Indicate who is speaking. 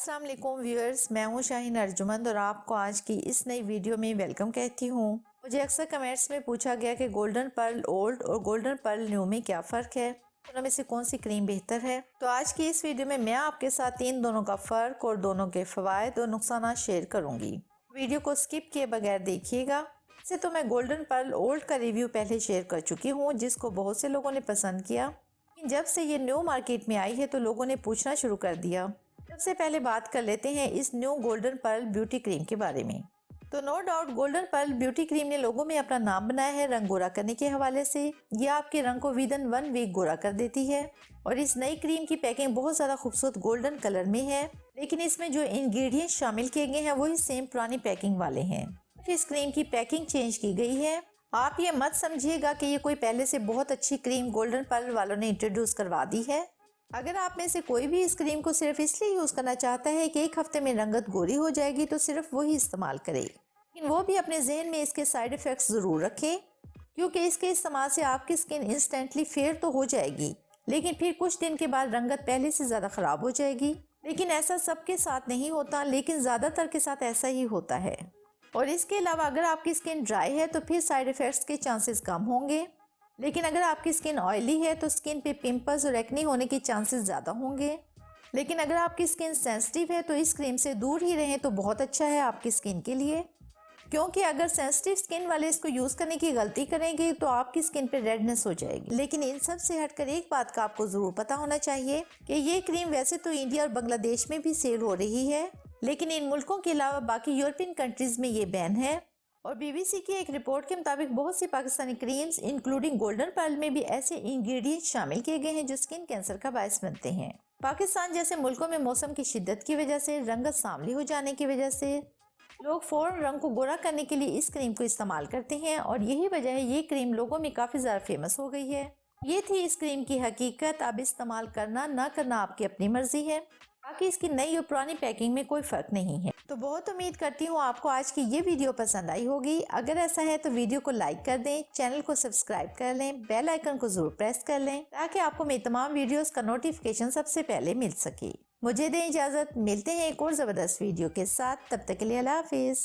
Speaker 1: अस्सलाम वालेकुम व्यूअर्स, मैं हूं शाहीन अर्जुमंद और आपको आज की इस नई वीडियो में वेलकम कहती हूं। मुझे अक्सर कमेंट्स में पूछा गया कि गोल्डन पर्ल ओल्ड और गोल्डन पर्ल न्यू में क्या फ़र्क है, दोनों में से कौन सी क्रीम बेहतर है। तो आज की इस वीडियो में मैं आपके साथ इन दोनों का फ़र्क और दोनों के फ़वाइद और नुकसान शेयर करूँगी। वीडियो को स्किप किए बगैर देखिएगा। वैसे तो मैं गोल्डन पर्ल ओल्ड का रिव्यू पहले शेयर कर चुकी हूँ, जिसको बहुत से लोगों ने पसंद किया। लेकिन जब से ये न्यू मार्केट में आई है तो लोगों ने पूछना शुरू कर दिया। सबसे पहले बात कर लेते हैं इस new Golden Pearl beauty cream के बारे में। तो no doubt Golden Pearl beauty cream ने लोगों में अपना नाम बनाया है रंग गोरा करने के हवाले से। ये आपके रंग को विद इन 1 वीक गोरा कर देती है। और इस नई क्रीम की पैकिंग बहुत ज़्यादा खूबसूरत गोल्डन कलर में है, लेकिन इसमें जो इंग्रेडिएंट्स शामिल किए गए हैं वही सेम पुरानी पैकिंग वाले हैं। इस क्रीम की पैकिंग चेंज की गई है। आप ये मत समझिएगा कि ये कोई पहले से बहुत अच्छी क्रीम गोल्डन पर्ल वालों ने इंट्रोड्यूस करवा दी है। अगर आप में से कोई भी इस क्रीम को सिर्फ इसलिए यूज़ करना चाहता है कि एक हफ्ते में रंगत गोरी हो जाएगी तो सिर्फ वही इस्तेमाल करे, लेकिन वो भी अपने जहन में इसके साइड इफ़ेक्ट्स ज़रूर रखें, क्योंकि इसके इस्तेमाल से आपकी स्किन इंस्टेंटली फेयर तो हो जाएगी, लेकिन फिर कुछ दिन के बाद रंगत पहले से ज़्यादा ख़राब हो जाएगी। लेकिन ऐसा सबके साथ नहीं होता, लेकिन ज़्यादातर के साथ ऐसा ही होता है। और इसके अलावा अगर आपकी स्किन ड्राई है तो फिर साइड इफ़ेक्ट्स के चांसेस कम होंगे, लेकिन अगर आपकी स्किन ऑयली है तो स्किन पे पिंपल्स और एक्ने होने के चांसेस ज़्यादा होंगे। लेकिन अगर आपकी स्किन सेंसिटिव है तो इस क्रीम से दूर ही रहें तो बहुत अच्छा है आपकी स्किन के लिए, क्योंकि अगर सेंसिटिव स्किन वाले इसको यूज़ करने की गलती करेंगे तो आपकी स्किन पे रेडनेस हो जाएगी। लेकिन इन सब से हटकर एक बात का आपको ज़रूर पता होना चाहिए कि ये क्रीम वैसे तो इंडिया और बांग्लादेश में भी सेल हो रही है, लेकिन इन मुल्कों के अलावा बाकी यूरोपियन कंट्रीज़ में ये बैन है। और बीबीसी की एक रिपोर्ट के मुताबिक बहुत सी Pakistani creams including Golden Pearl में भी ऐसे इंग्रेडिएंट्स शामिल किए गए हैं जो स्किन कैंसर का बायस बनते हैं। पाकिस्तान जैसे मुल्कों में मौसम की शिद्दत की वजह से, रंगत सांवली हो जाने की वजह से लोग फौरन रंग को गोरा करने के लिए इस क्रीम को इस्तेमाल करते हैं, और यही वजह है ये क्रीम लोगों में काफ़ी ज़्यादा फेमस हो गई है। ये थी इस क्रीम की हकीकत। अब इस्तेमाल करना ना करना आपकी अपनी मर्जी है, बाकी इसकी नई और पुरानी पैकिंग में कोई फ़र्क नहीं है। तो बहुत उम्मीद करती हूँ आपको आज की ये वीडियो पसंद आई होगी। अगर ऐसा है तो वीडियो को लाइक कर दें, चैनल को सब्सक्राइब कर लें, बेल आइकन को ज़रूर प्रेस कर लें ताकि आपको मेरी तमाम वीडियोस का नोटिफिकेशन सबसे पहले मिल सके। मुझे दें इजाज़त, मिलते हैं एक और ज़बरदस्त वीडियो के साथ। तब तक के लिए अल्लाह हाफिज़।